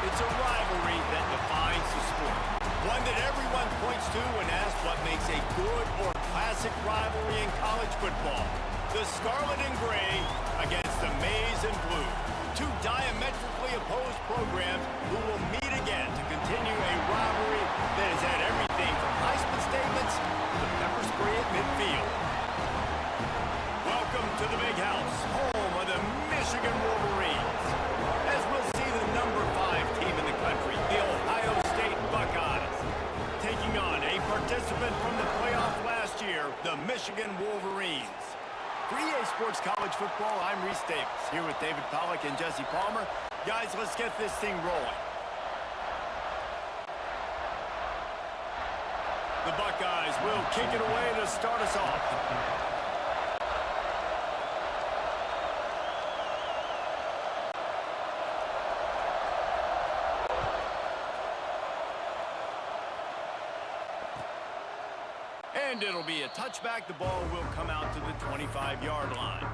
It's a rivalry that defines the sport. One that everyone points to and asks what makes a good or classic rivalry in college football. The Scarlet and Gray against the Maize and Blue. Two diametrically opposed programs who will meet again to continue a rivalry that has had everything from Heisman statements to pepper spray at midfield. Welcome to the Big House, home of the Michigan Wolverines. As we'll see the number 5 team in the country, the Ohio State Buckeyes, taking on a participant from the playoff last year, the Michigan Wolverines. For EA Sports College Football, I'm Reese Davis, here with David Pollack and Jesse Palmer. Guys, let's get this thing rolling. The Buckeyes will kick it away to start us off. And it'll be a touchback. The ball will come out to the 25-yard line.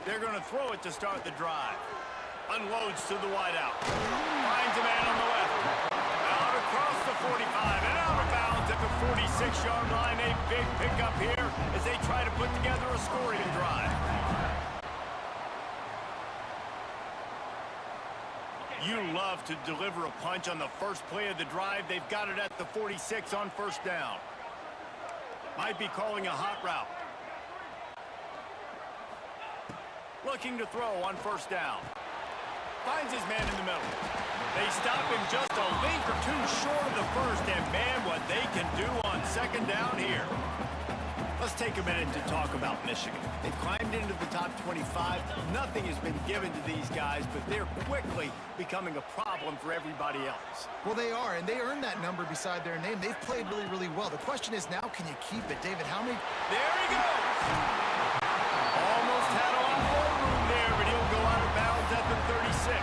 They're going to throw it to start the drive. Unloads to the wideout. Finds a man on the left. Out across the 45 and out of bounds at the 46-yard line. A big pickup here as they try to put together a scoring drive. You love to deliver a punch on the first play of the drive. They've got it at the 46 on first down. Might be calling a hot route. Looking to throw on first down. Finds his man in the middle. They stop him just a link or two short of the first, and man, what they can do on second down here. Let's take a minute to talk about Michigan. They've climbed into the top 25. Nothing has been given to these guys, but they're quickly becoming a problem for everybody else. Well, they are, and they earned that number beside their name. They've played really, really well. The question is now, can you keep it? David, how many... There he goes! Almost had a lot more room there, but he'll go out of bounds at the 36.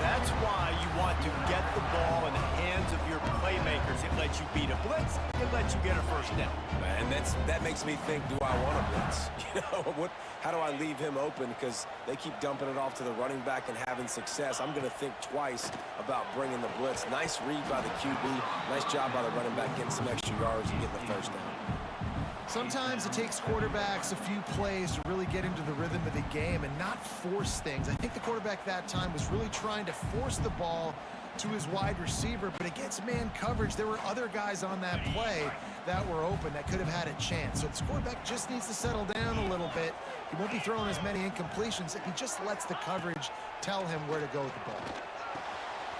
That's why you want to get the ball in the hands of your playmakers. It lets you beat a blitz. It lets you get a first down. And that makes me think, do I want a blitz? You know, how do I leave him open? Because they keep dumping it off to the running back and having success. I'm going to think twice about bringing the blitz. Nice read by the QB. Nice job by the running back getting some extra yards and getting the first down. Sometimes it takes quarterbacks a few plays to really get into the rhythm of the game and not force things. I think the quarterback that time was really trying to force the ball to his wide receiver, but against man coverage, there were other guys on that play that were open that could have had a chance. So the quarterback just needs to settle down a little bit. He won't be throwing as many incompletions if he just lets the coverage tell him where to go with the ball.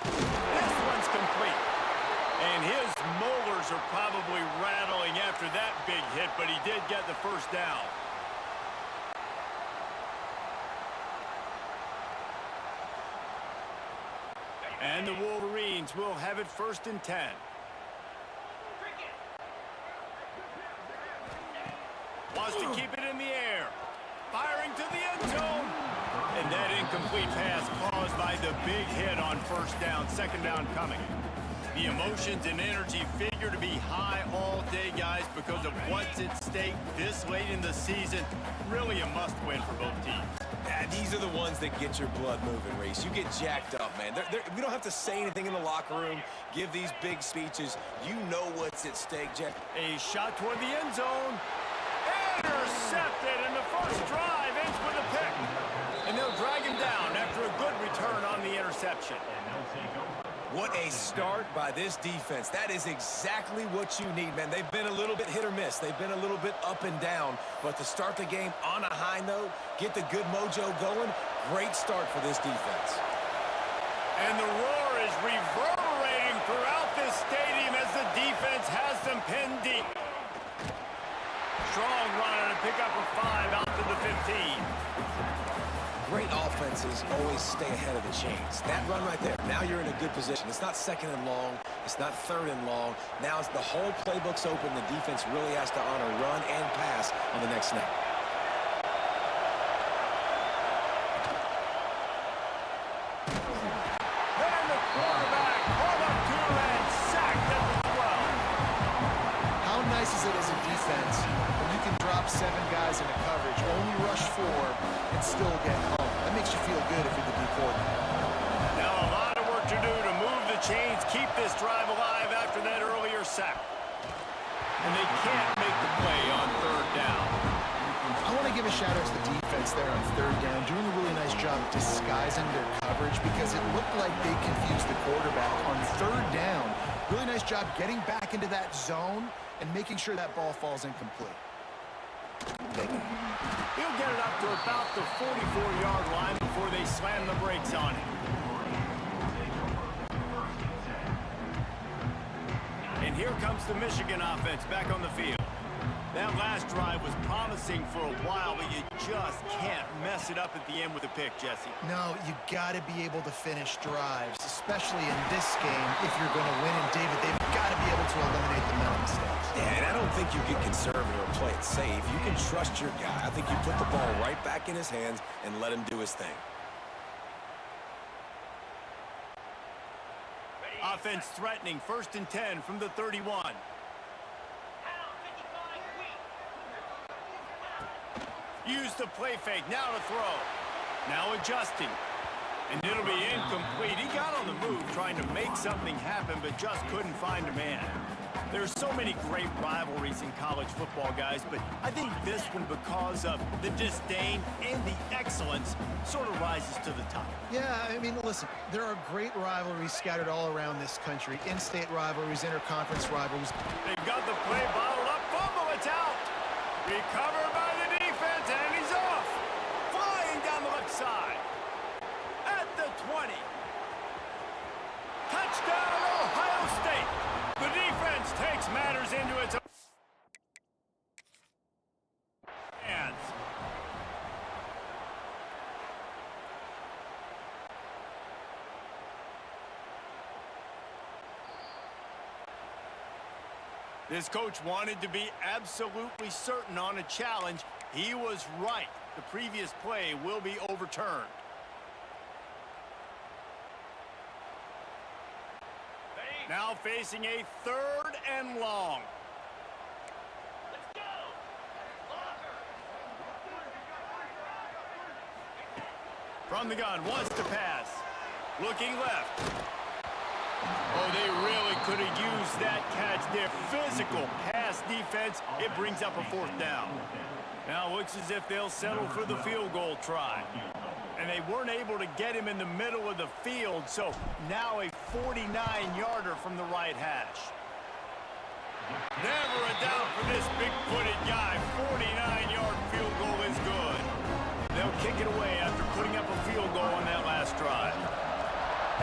This one's complete. And his molars are probably rattling after that big hit, but he did get the first down. And the Wolverines will have it 1st and 10. Wants to keep it in the air. Firing to the end zone. And that incomplete pass caused by the big hit on first down. Second down coming. The emotions and energy figure to be high all day, guys, because of what's at stake this late in the season. Really a must-win for both teams. Yeah, these are the ones that get your blood moving, Reese. You get jacked up, man. We don't have to say anything in the locker room, give these big speeches. You know what's at stake, Jack. A shot toward the end zone. Intercepted, and the first drive ends with a pick. And they'll drag him down after a good return on the interception. What a start by this defense. That is exactly what you need, man. They've been a little bit hit or miss. They've been a little bit up and down. But to start the game on a high note, get the good mojo going, great start for this defense. And the roar is reverberating throughout this stadium as the defense has them pinned deep. Strong run and a pickup of 5 out to the 15. Great offenses always stay ahead of the chains. That run right there, now you're in a good position. It's not 2nd and long. It's not 3rd and long. Now it's the whole playbook's open. The defense really has to honor run and pass on the next snap. 4 and still get home. That makes you feel good if you're the D coordinator. Now a lot of work to do to move the chains, keep this drive alive after that earlier sack. And they can't make the play on third down. I want to give a shout-out to the defense there on third down, doing a really nice job disguising their coverage because it looked like they confused the quarterback on third down. Really nice job getting back into that zone and making sure that ball falls incomplete. He'll get it up to about the 44-yard line before they slam the brakes on him. And here comes the Michigan offense back on the field. That last drive was promising for a while, but you just can't mess it up at the end with a pick, Jesse. No, you got to be able to finish drives, especially in this game if you're going to win. And, David, they've got to be able to eliminate the mental mistakes. Yeah, and I don't think you get conservative or play it safe. You can trust your guy. I think you put the ball right back in his hands and let him do his thing. Offense threatening, 1st and 10 from the 31. Use the play fake, now to throw. Now adjusting. And it'll be incomplete. He got on the move trying to make something happen, but just couldn't find a man. There's so many great rivalries in college football, guys, but I think this one, because of the disdain and the excellence, sort of rises to the top. Yeah, I mean, listen, there are great rivalries scattered all around this country. In-state rivalries, interconference rivalries. They've got the play bottled up. Fumble, it's out. Recovered by the defense, and he's off. Flying down the left side. At the 20. Touchdown, Ohio State. The defense takes matters into its own hands. This coach wanted to be absolutely certain on a challenge. He was right. The previous play will be overturned. Now facing a 3rd and long. Let's go. From the gun, wants to pass. Looking left. Oh, they really could have used that catch there. Physical pass defense. It brings up a 4th down. Now it looks as if they'll settle for the field goal try. And they weren't able to get him in the middle of the field, so now a 49-yarder from the right hash. Never a doubt for this big-footed guy. 49-yard field goal is good. They'll kick it away after putting up a field goal on that last drive.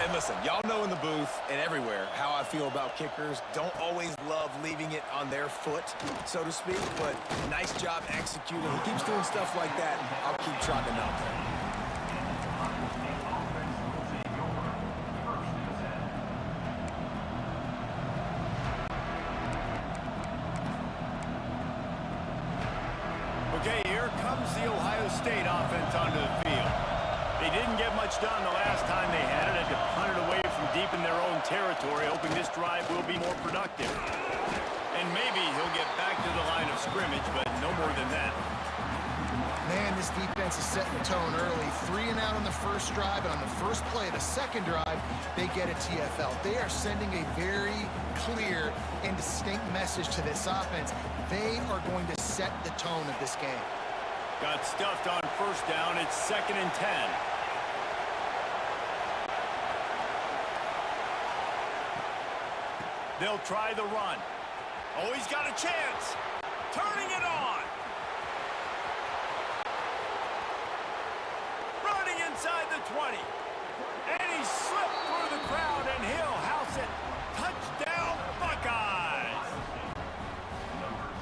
And listen, y'all know in the booth and everywhere how I feel about kickers. Don't always love leaving it on their foot, so to speak, but nice job executing. He keeps doing stuff like that. I'll keep trotting him out there. Okay, here comes the Ohio State offense onto the field. They didn't get much done the last time they had it. Had to punt it away from deep in their own territory, hoping this drive will be more productive. And maybe he'll get back to the line of scrimmage, but no more than that. Man, this defense is setting the tone early. 3 and out on the first drive, and on the first play of the second drive, they get a TFL. They are sending a very clear and distinct message to this offense. They are going to set the tone of this game. Got stuffed on 1st down. It's 2nd and 10. They'll try the run. Oh, he's got a chance. Turning it on. Running inside the 20. And he slipped through the crowd, and he'll house it. Touchdown, Buckeyes.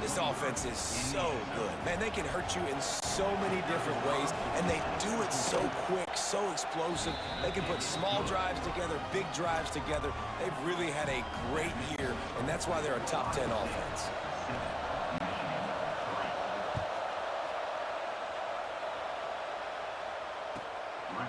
This offense is so good. Man, they can hurt you in so many different ways, and they do it so quick, so explosive. They can put small drives together, big drives together. They've really had a great year, and that's why they're a top 10 offense.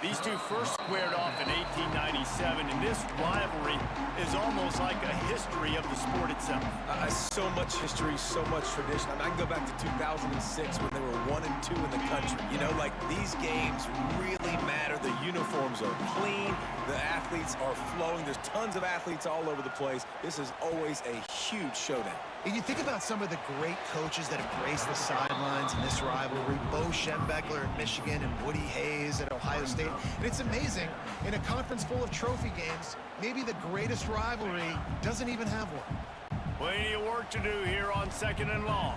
These two first squared off in 1897, and this rivalry is almost like a history of the sport itself. So much history, so much tradition. I can go back to 2006 when they were 1 and 2 in the country. You know, like, these games really matter. The uniforms are clean. The athletes are flowing. There's tons of athletes all over the place. This is always a huge showdown. And you think about some of the great coaches that have graced the sidelines in this rivalry. Bo Schembechler at Michigan and Woody Hayes at Ohio State. And it's amazing, in a conference full of trophy games, maybe the greatest rivalry doesn't even have one. Plenty of work to do here on 2nd and long.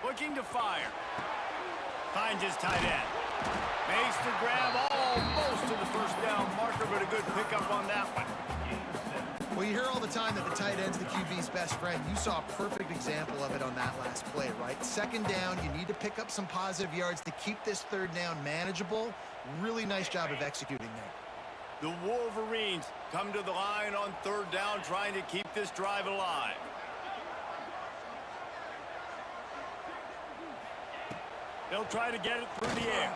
Looking to fire. Finds his tight end. Makes the grab almost to the first down marker, but a good pickup on that one. Well, you hear all the time that the tight end's the QB's best friend. You saw a perfect example of it on that last play, right? 2nd down, you need to pick up some positive yards to keep this 3rd down manageable. Really nice job of executing there. The Wolverines come to the line on 3rd down, trying to keep this drive alive. They'll try to get it through the air.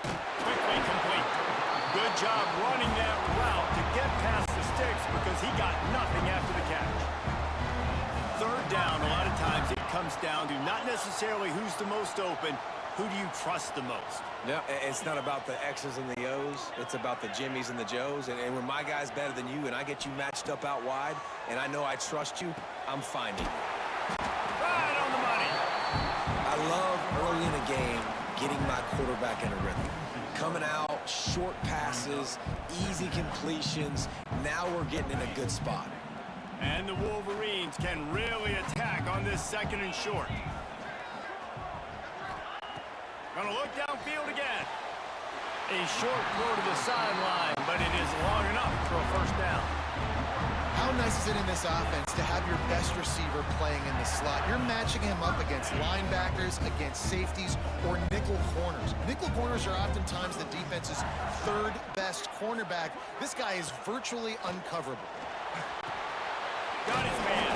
Quickly complete. Good job running that route to get past the sticks because he got nothing after the catch. 3rd down, a lot of times it comes down to not necessarily who's the most open, who do you trust the most? No, it's not about the X's and the O's. It's about the Jimmies and the Joes. And when my guy's better than you and I get you matched up out wide and I know I trust you, I'm finding you. Right on the money. I love early in a game getting my quarterback in a rhythm. Coming out, short passes, easy completions. Now we're getting in a good spot. And the Wolverines can really attack on this 2nd and short. Gonna look downfield again. A short throw to the sideline, but it is long enough for a first down. How nice is it in this offense to have your best receiver playing in the slot? You're matching him up against linebackers, against safeties, or nickel corners. Nickel corners are oftentimes the defense's 3rd best cornerback. This guy is virtually uncoverable. Got his man.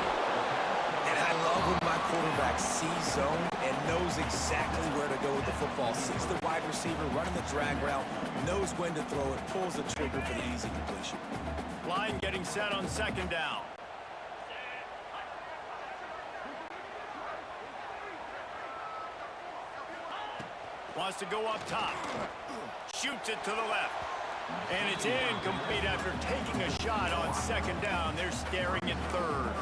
And I love when my quarterback sees zone and knows exactly where to go with the football. Sees the wide receiver running the drag route, knows when to throw it, pulls the trigger for the easy completion. Line getting set on 2nd down. Wants to go up top. Shoots it to the left. And it's incomplete after taking a shot on 2nd down. They're staring at 3rd.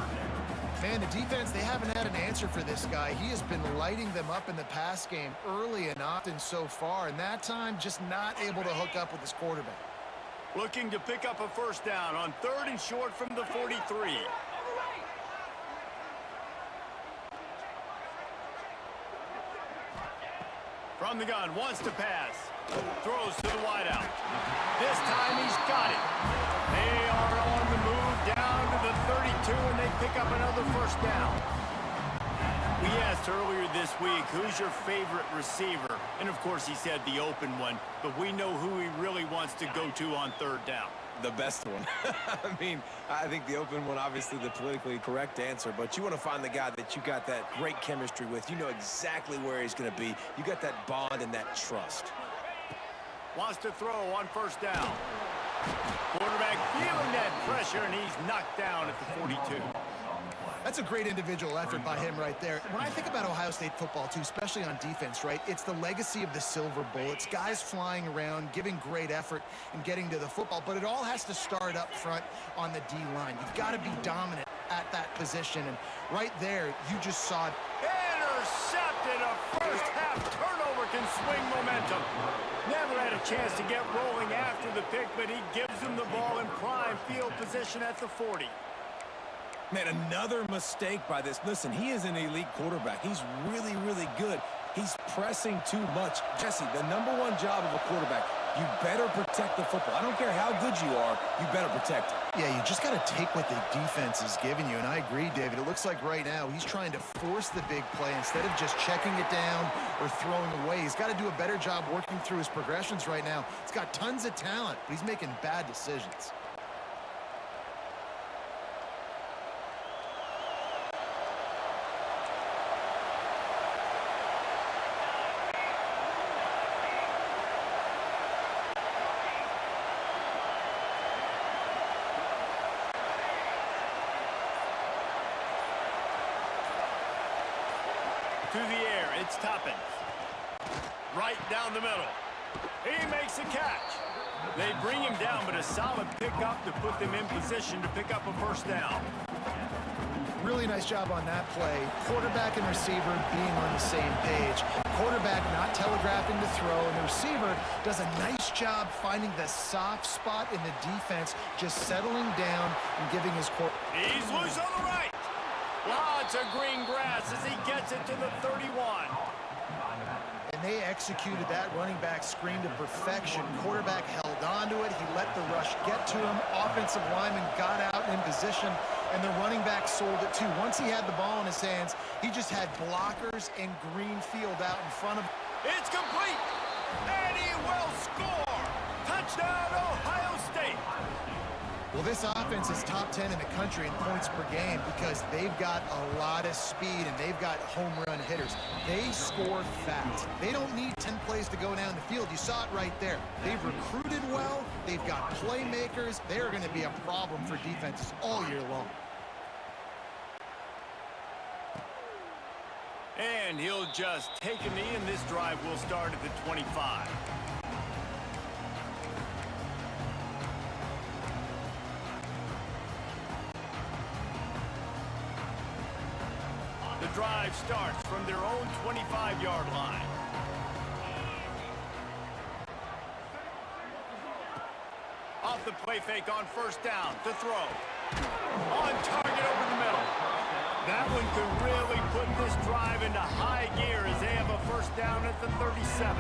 Man, the defense, they haven't had an answer for this guy. He has been lighting them up in the pass game early and often so far, and that time just not able to hook up with his quarterback. Looking to pick up a first down on 3rd and short from the 43. From the gun, wants to pass. Throws to the wideout. This time he's got it. They are on the move down to the 32, and they pick up another first down. We asked earlier this week, who's your favorite receiver? And, of course, he said the open one, but we know who he really wants to go to on 3rd down. The best one. I mean, I think the open one, obviously the politically correct answer, but you want to find the guy that you got that great chemistry with. You know exactly where he's going to be. You got that bond and that trust. Wants to throw on 1st down. Quarterback feeling that pressure, and he's knocked down at the 42. That's a great individual effort by him right there. When I think about Ohio State football, too, especially on defense, right, it's the legacy of the Silver Bullets, guys flying around, giving great effort and getting to the football, but it all has to start up front on the D-line. You've got to be dominant at that position, and right there, you just saw it. Intercepted. A first-half turnover can swing momentum. Never had a chance to get rolling after the pick, but he gives them the ball in prime field position at the 40. Man, another mistake by this. Listen, he is an elite quarterback. He's really, really good. He's pressing too much. Jesse, the #1 job of a quarterback, you better protect the football. I don't care how good you are, you better protect it. Yeah, you just got to take what the defense is giving you, and I agree, David. It looks like right now he's trying to force the big play instead of just checking it down or throwing away. He's got to do a better job working through his progressions right now. He's got tons of talent, but he's making bad decisions. through the air. It's Toppins. Right down the middle. He makes a catch. They bring him down, but a solid pickup to put them in position to pick up a first down. Really nice job on that play. Quarterback and receiver being on the same page. Quarterback not telegraphing the throw, and the receiver does a nice job finding the soft spot in the defense, just settling down and giving his He's loose on the right. Lots of green grass as he gets it to the 31. And they executed that running back screen to perfection. Quarterback held on to it. He let the rush get to him. Offensive lineman got out in position, and the running back sold it too. Once he had the ball in his hands, he just had blockers and green field out in front of him. It's complete, and he will score. Touchdown, Ohio State. Well, this offense is top 10 in the country in points per game because they've got a lot of speed and they've got home run hitters. They score fast. They don't need 10 plays to go down the field. You saw it right there. They've recruited well. They've got playmakers. They're going to be a problem for defenses all year long. And he'll just take a knee, and this drive will start at the 25. The drive starts from their own 25-yard line. Off the play fake on first down to throw. On target over the middle. That one could really put this drive into high gear as they have a first down at the 37.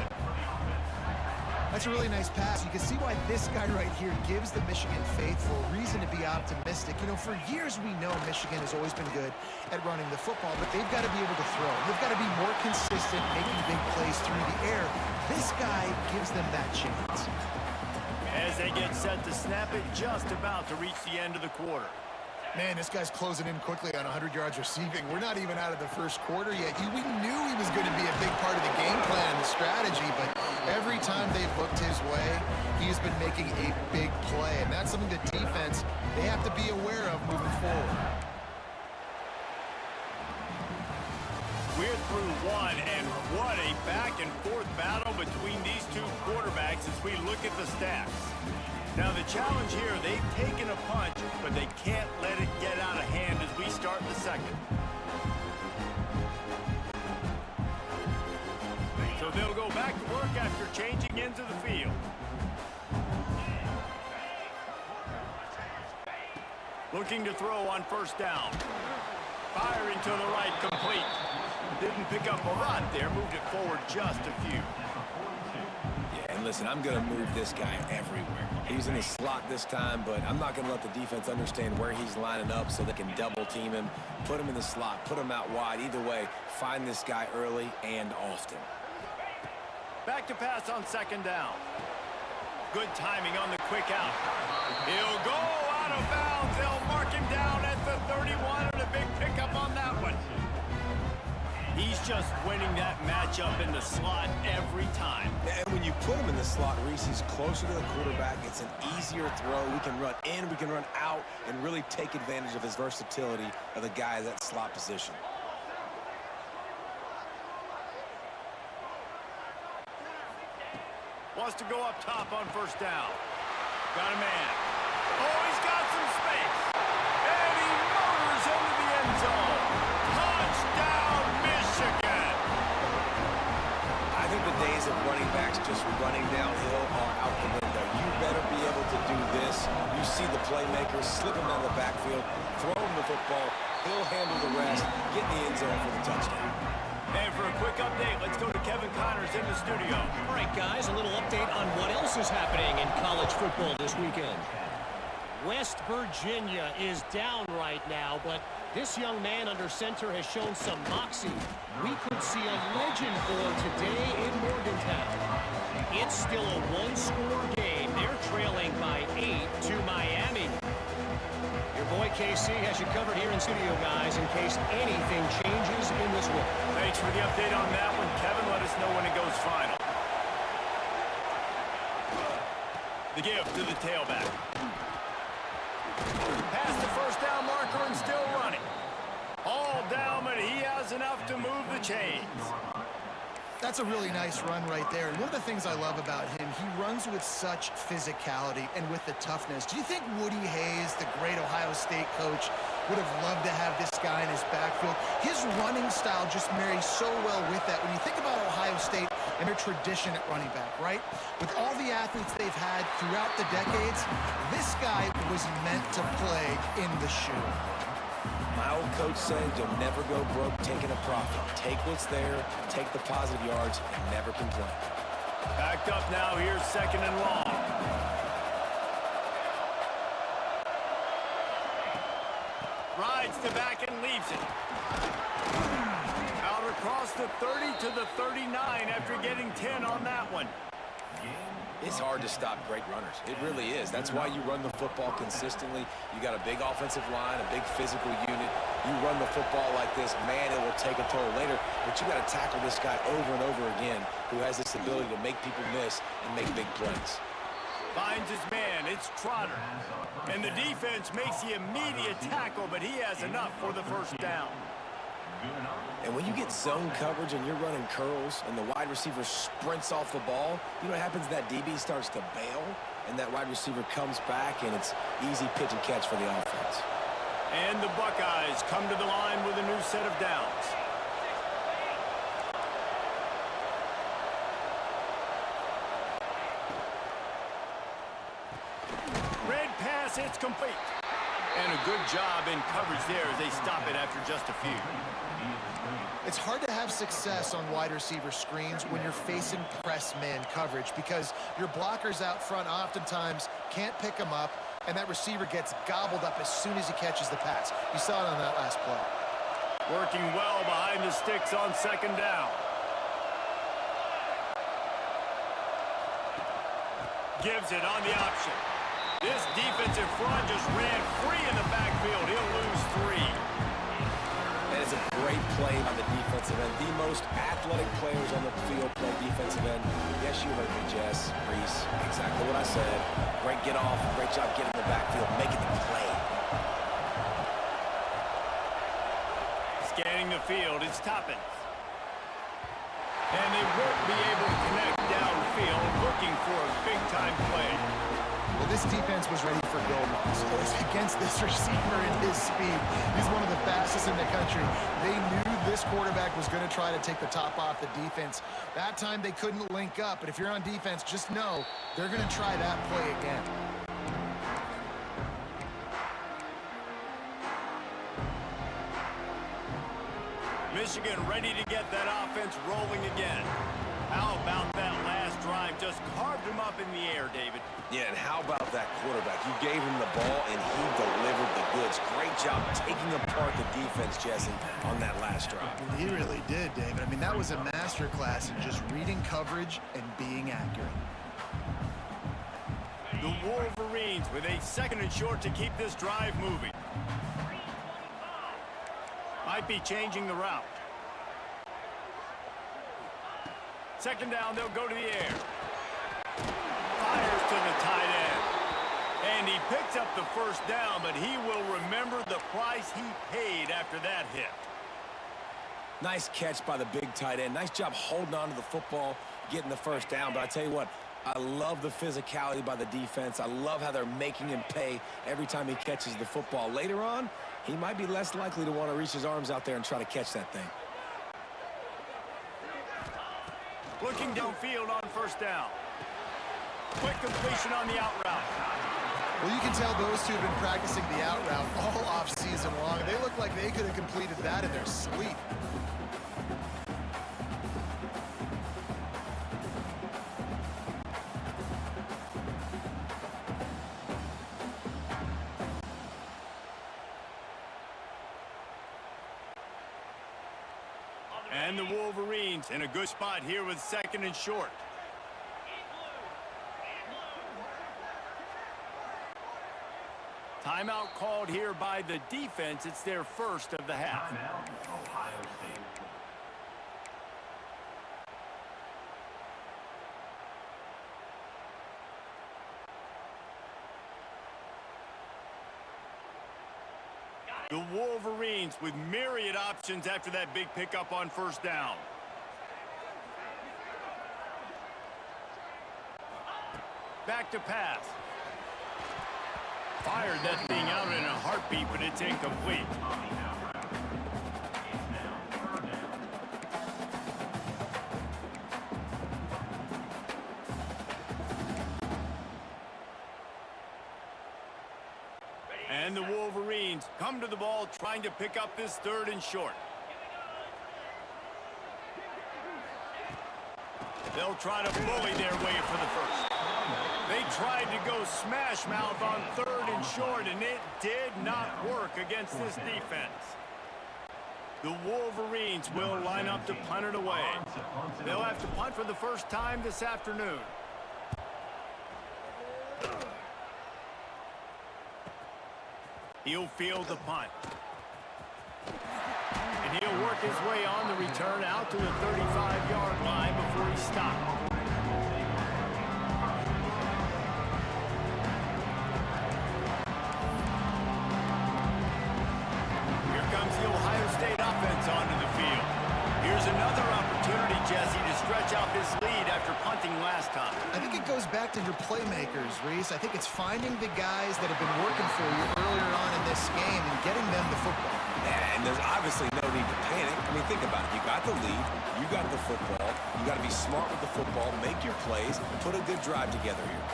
That's a really nice pass. You can see why this guy right here gives the Michigan faithful reason to be optimistic. You know, for years we know Michigan has always been good at running the football, but they've got to be able to throw. They've got to be more consistent, making big plays through the air. This guy gives them that chance. As they get set to snap it, just about to reach the end of the quarter. Man, this guy's closing in quickly on 100 yards receiving. We're not even out of the first quarter yet. We knew he was going to be a big part of the game plan and the strategy, but every time they've looked his way, he's been making a big play, and that's something the defense, they have to be aware of moving forward. We're through one, and what a back-and-forth battle between these two quarterbacks as we look at the stats. Now, the challenge here, they've taken a punch, but they can't let it get out of hand as we start the second. So they'll go back to work after changing into the field. Looking to throw on first down. Firing to the right, complete. Didn't pick up a lot there, moved it forward just a few. Yeah, and listen, I'm going to move this guy everywhere. He's in the slot this time, but I'm not going to let the defense understand where he's lining up so they can double team him, put him in the slot, put him out wide. Either way, find this guy early and often. Back to pass on second down. Good timing on the quick out. He'll go out of bounds. They'll mark him down at the 31, and a big pickup on that one. He's just winning that matchup in the slot every time. And when you put him in the slot, Reese, he's closer to the quarterback. It's an easier throw. We can run in, we can run out, and really take advantage of his versatility of the guy in that slot position. Wants to go up top on first down. Got a man. Oh, he's got some space. And he motors into the end zone. Touchdown, Michigan. I think the days of running backs just running downhill are out the window. You better be able to do this. You see the playmaker, slip him out of the backfield, throw him the football, he'll handle the rest, get in the end zone for the touchdown. And for a quick update, let's go to Kevin Connors in the studio. All right, guys, a little update on what else is happening in college football this weekend. West Virginia is down right now, but this young man under center has shown some moxie. We could see a legend born today in Morgantown. It's still a one-score game. They're trailing by 8 to Miami. Your boy KC has you covered here in studio, guys, in case anything changes in this one. Thanks for the update on that one, Kevin. Let us know when it goes final. The give to the tailback. Past the first down marker and still running. All down, but he has does enough to move the chains. That's a really nice run right there. And one of the things I love about him, he runs with such physicality and with the toughness. Do you think Woody Hayes, the great Ohio State coach, would have loved to have this guy in his backfield? His running style just marries so well with that. When you think about Ohio State and their tradition at running back, right? With all the athletes they've had throughout the decades, this guy was meant to play in the shoe. My old coach said you'll never go broke taking a profit. Take what's there, take the positive yards, and never complain. Backed up now, here's 2nd and long. Rides to back and leaves it. Out across the 30 to the 39 after getting 10 on that one. It's hard to stop great runners. It really is. That's why you run the football consistently. You got a big offensive line, a big physical unit. You run the football like this, man, it will take a toll later. But you got to tackle this guy over and over again who has this ability to make people miss and make big plays. Finds his man, it's Trotter. And the defense makes the immediate tackle, but he has enough for the first down. And when you get zone coverage and you're running curls and the wide receiver sprints off the ball, you know what happens? That DB starts to bail, and that wide receiver comes back, and it's easy pitch and catch for the offense. And the Buckeyes come to the line with a new set of downs. Red pass, it's complete. And a good job in coverage there as they stop it after just a few. It's hard to have success on wide receiver screens when you're facing press man coverage because your blockers out front oftentimes can't pick them up, and that receiver gets gobbled up as soon as he catches the pass. You saw it on that last play. Working well behind the sticks on 2nd down. Gives it on the option. This defensive front just ran free in the backfield. He'll lose 3. That is a great play on the defensive end. The most athletic players on the field play defensive end. Yes, you heard me, Jess, Reese. Exactly what I said. Great get off. Great job getting in the backfield, making the play. Scanning the field, it's Toppins. And they won't be able to connect downfield, looking for a big-time play. Well, this defense was ready for Gomez. It was against this receiver and his speed. He's one of the fastest in the country. They knew this quarterback was going to try to take the top off the defense. That time they couldn't link up, but if you're on defense, just know they're going to try that play again. Michigan ready to get that offense rolling again. How about that last drive? Just carved him up in the air, David. Yeah, and how about that quarterback? You gave him the ball, and he delivered the goods. Great job taking apart the defense, Jesse, on that last drive. He really did, David. I mean, that was a masterclass in just reading coverage and being accurate. The Wolverines with a 2nd and short to keep this drive moving. Might be changing the route. 2nd down, they'll go to the air. Fires to the tight end. And he picks up the first down, but he will remember the price he paid after that hit. Nice catch by the big tight end. Nice job holding on to the football, getting the first down. But I tell you what, I love the physicality by the defense. I love how they're making him pay every time he catches the football. Later on, he might be less likely to want to reach his arms out there and try to catch that thing. Looking downfield on 1st down. Quick completion on the out route. Well, you can tell those two have been practicing the out route all off-season long. They look like they could have completed that in their sleep. And the Wolverines in a good spot here with 2nd and short. Timeout called here by the defense. It's their first of the half. Ohio State. The Wolverines with myriad options after that big pickup on first down. Back to pass. Fired that thing out in a heartbeat, but it's incomplete. And the Wolverines come to the ball trying to pick up this 3rd and short. They'll try to bully their way for the first. They tried to go smash mouth on 3rd and short, and it did not work against this defense. The Wolverines will line up to punt it away. They'll have to punt for the first time this afternoon. He'll field the punt. And he'll work his way on the return out to the 35-yard line before he stopped. Here comes the Ohio State offense onto the field. Here's another opportunity, Jesse, to stretch out this lead after punting last time. I think it goes back to your playmakers, Reese. I think it's finding the guys that have been working for you earlier on in this game and getting them the football. Yeah, and there's obviously no need to panic. I mean, think about it. You got the lead. You got the football. You got to be smart with the football, make your plays, put a good drive together here.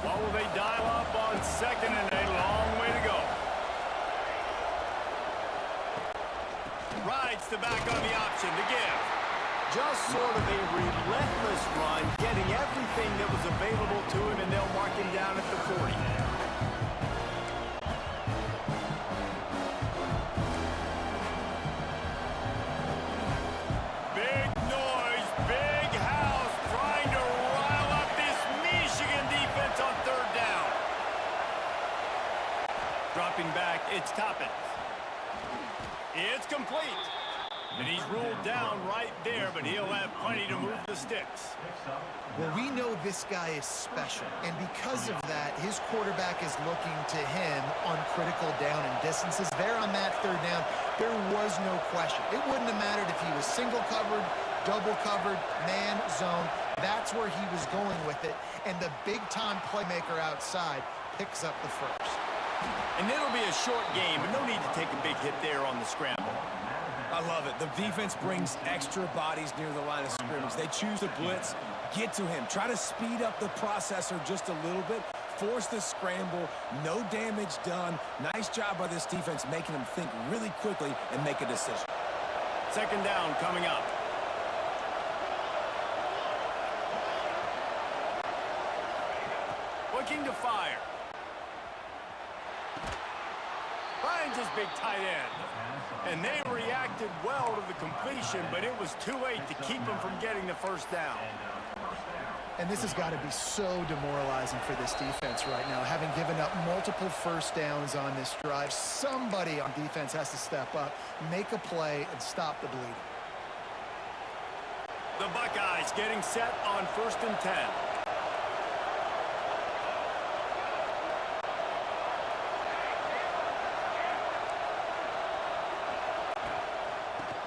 What will they dial up on 2nd and a long way to go? Rides the back on the option to give. Just sort of a relentless run, getting everything that was available to him, and they'll mark him down at the 40. Big noise, big house, trying to rile up this Michigan defense on 3rd down. Dropping back, it's Toppin. It's complete. And he's ruled down right there, but he'll have plenty to move the sticks. Well, we know this guy is special, and because of that, his quarterback is looking to him on critical down and distances. There on that 3rd down, there was no question. It wouldn't have mattered if he was single covered, double covered, man, zone. That's where he was going with it, and the big-time playmaker outside picks up the first. And it'll be a short game, but no need to take a big hit there on the scramble. I love it. The defense brings extra bodies near the line of scrimmage. They choose to blitz, get to him, try to speed up the processor just a little bit, force the scramble, no damage done. Nice job by this defense making them think really quickly and make a decision. 2nd down coming up. Looking to fire. Finds his big tight end. And they reacted well to the completion, but it was too late to keep him from getting the 1st down. And this has got to be so demoralizing for this defense right now. Having given up multiple 1st downs on this drive, somebody on defense has to step up, make a play, and stop the bleeding. The Buckeyes getting set on 1st and 10.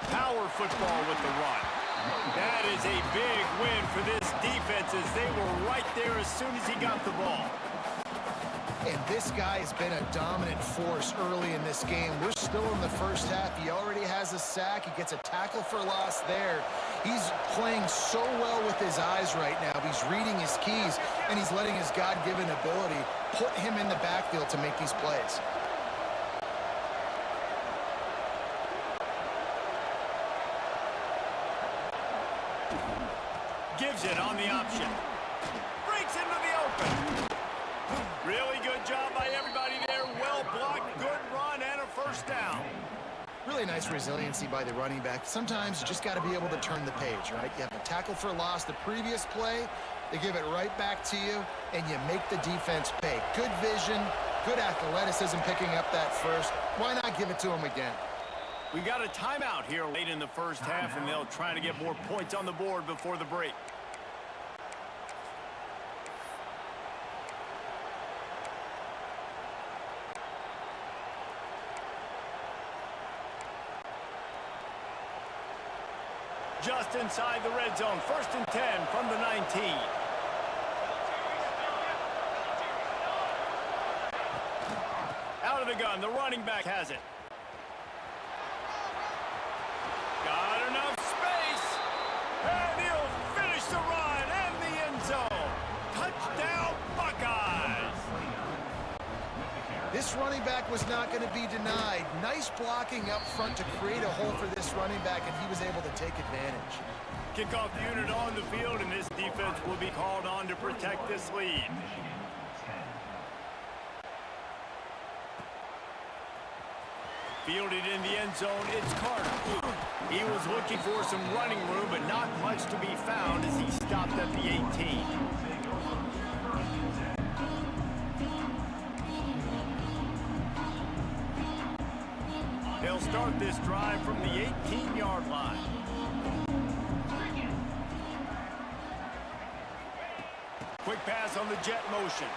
Power football with the run. That is a big win for this defense as they were right there as soon as he got the ball. And this guy has been a dominant force early in this game. We're still in the 1st half. He already has a sack. He gets a tackle for loss there. He's playing so well with his eyes right now. He's reading his keys, and he's letting his God-given ability put him in the backfield to make these plays. Gives it on the option. Breaks into the open. Really good job by everybody there. Well blocked, good run, and a 1st down. Really nice resiliency by the running back. Sometimes you just got to be able to turn the page, right? You have a tackle for loss the previous play. They give it right back to you, and you make the defense pay. Good vision, good athleticism picking up that first. Why not give it to him again? We got a timeout here late in the 1st half, and they'll try to get more points on the board before the break. Just inside the red zone. 1st and 10 from the 19. Out of the gun. The running back has it. Got enough space. And he'll finish the run and the end zone. Touchdown, Buckeyes. This running back was not going to be denied. Nice blocking up front to create a hole for this running back, and he was able to take advantage. Kickoff unit on the field, and this defense will be called on to protect this lead. Fielded in the end zone, it's Carter. He was looking for some running room, but not much to be found as he stopped at the 18. They'll start this drive from the 18-yard line. Quick pass on the jet motion.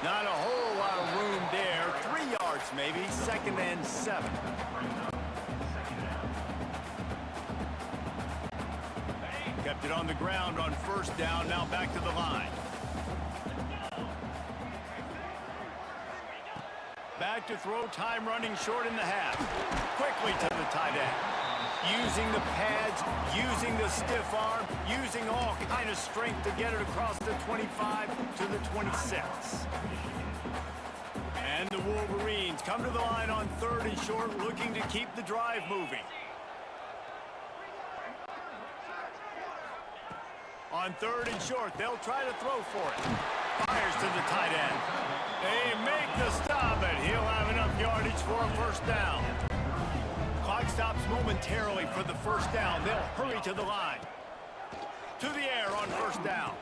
Not a whole lot of room there. 3 yards maybe. 2nd and 7. Kept it on the ground on 1st down. Now back to the line. Back to throw, time running short in the half. Quickly to the tight end. Using the pads, using the stiff arm, using all kind of strength to get it across the 25 to the 26. And the Wolverines come to the line on 3rd and short, looking to keep the drive moving. On 3rd and short, they'll try to throw for it. Fires to the tight end. They make the stop, and he'll have enough yardage for a 1st down. Clock stops momentarily for the 1st down. They'll hurry to the line. To the air on 1st down.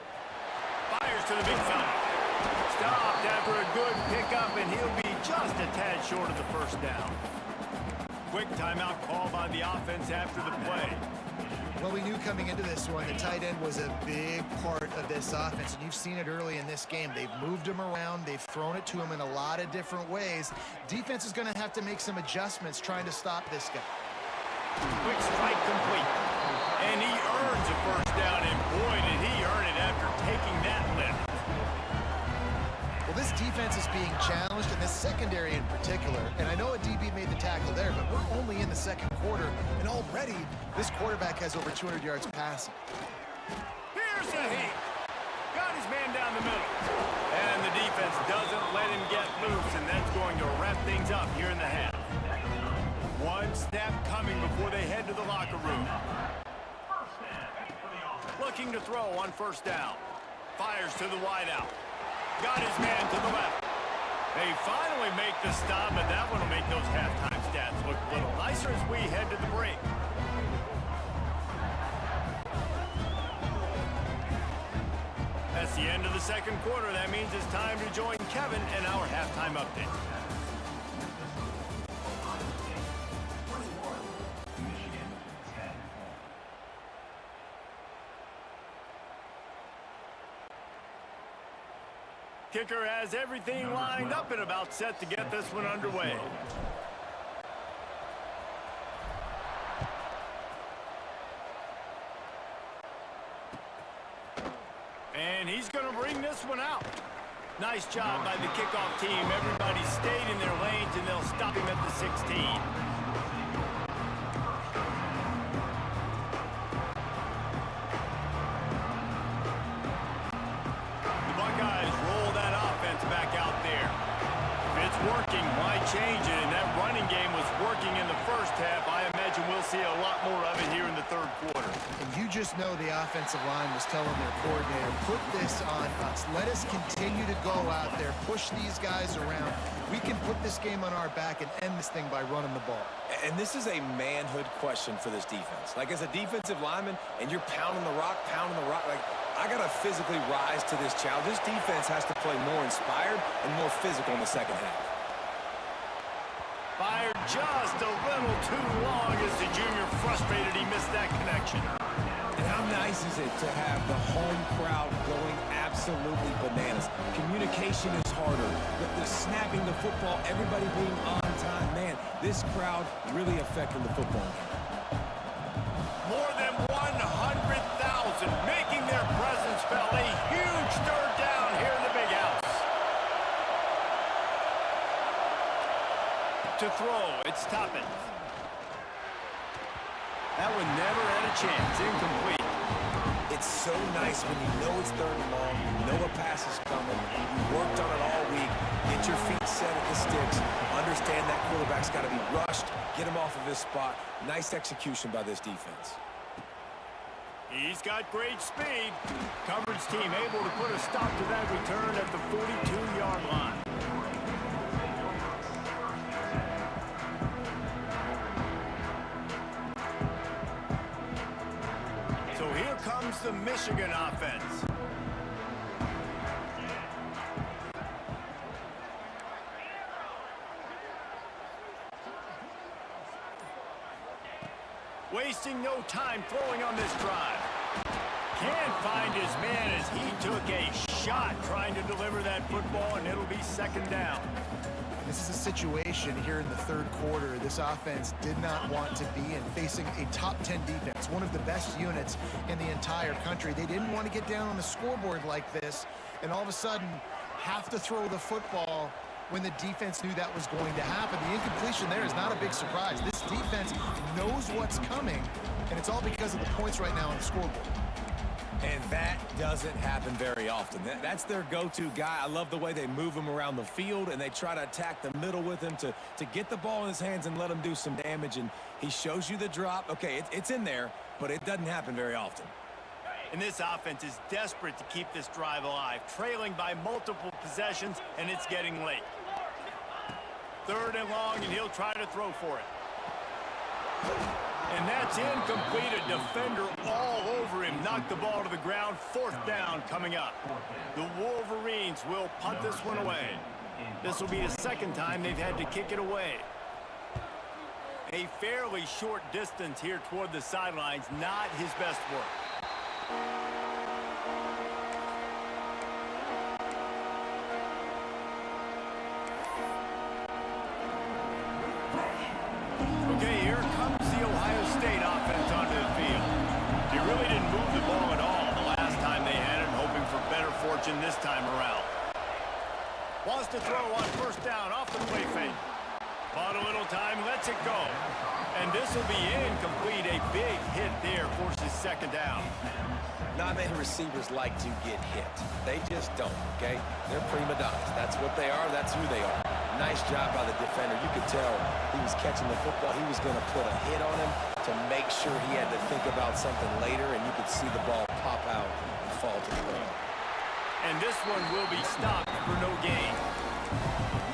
Fires to the big fella. Stopped after a good pickup, and he'll be just a tad short of the 1st down. Quick timeout call by the offense after the play. Well, we knew coming into this one the tight end was a big part of this offense, and you've seen it early in this game. They've moved him around. They've thrown it to him in a lot of different ways. Defense is going to have to make some adjustments trying to stop this guy. Quick strike complete. And he earns a 1st down, and boy, did he earn it after taking that lift. Well, this defense is being challenged, and this secondary in particular. And I know a DB made the tackle there, but we're only in the 2nd quarter, and already this quarterback has over 200 yards passing. Here's a hit. Got his man down the middle. And the defense doesn't let him get loose, and that's going to wrap things up here in the half. One snap coming before they head to the locker room. Looking to throw on 1st down. Fires to the wideout. Got his man to the left. They finally make the stop, but that one will make those halftime stats look a little nicer as we head to the break. That's the end of the 2nd quarter. That means it's time to join Kevin in our halftime update. Kicker has everything lined up and about set to get this one underway. And he's going to bring this one out. Nice job by the kickoff team. Everybody stayed in their lanes, and they'll stop him at the 16. Working, why change it? And that running game was working in the 1st half. I imagine we'll see a lot more of it here in the 3rd quarter. And you just know the offensive line was telling their coordinator, put this on us. Let us continue to go out there, push these guys around. We can put this game on our back and end this thing by running the ball. And this is a manhood question for this defense. Like, as a defensive lineman, and you're pounding the rock, like, I got to physically rise to this challenge. This defense has to play more inspired and more physical in the 2nd half. Fired just a little too long as the junior frustrated he missed that connection. And how nice is it to have the home crowd going absolutely bananas? Communication is harder. The snapping the football, everybody being on time. Man, this crowd really affecting the football game. More than 100,000 making their presence felt. A huge third down here in the big house. To throw, it's Toppin. That one never had a chance. Incomplete. It's so nice when you know it's third and long, you know a pass is coming, you worked on it all week, get your feet set at the sticks, understand that quarterback's got to be rushed, get him off of his spot. Nice execution by this defense. He's got great speed. Coverage team able to put a stop to that return at the 42-yard line. So here comes the Michigan offense. Wasting no time throwing on this drive. Can't find his man as he took a shot trying to deliver that football, and it'll be second down. This is a situation here in the third quarter this offense did not want to be in, facing a top 10 defense, one of the best units in the entire country. They didn't want to get down on the scoreboard like this and all of a sudden have to throw the football when the defense knew that was going to happen. The incompletion there is not a big surprise. This defense knows what's coming, and it's all because of the points right now on the scoreboard. And that doesn't happen very often. That's their go-to guy. I love the way they move him around the field, and they try to attack the middle with him to get the ball in his hands and let him do some damage. And he shows you the drop. Okay, it's in there, but it doesn't happen very often. And this offense is desperate to keep this drive alive, trailing by multiple possessions, and it's getting late. Third and long, and he'll try to throw for it. And that's incomplete. A defender all over him. Knocked the ball to the ground. Fourth down coming up. The Wolverines will punt this one away. This will be the second time they've had to kick it away. A fairly short distance here toward the sidelines. Not his best work. Okay, here comes the Ohio State offense onto the field. They really didn't move the ball at all the last time they had it, hoping for better fortune this time around. Wants to throw on first down off the play fake. Bought a little time, lets it go. And this will be incomplete. A big hit there forces second down. Not many receivers like to get hit. They just don't, okay? They're prima donnas. That's what they are. That's who they are. Nice job by the defender. You could tell he was catching the football. He was going to put a hit on him to make sure he had to think about something later, and you could see the ball pop out and fall to the ground. And this one will be stopped for no gain.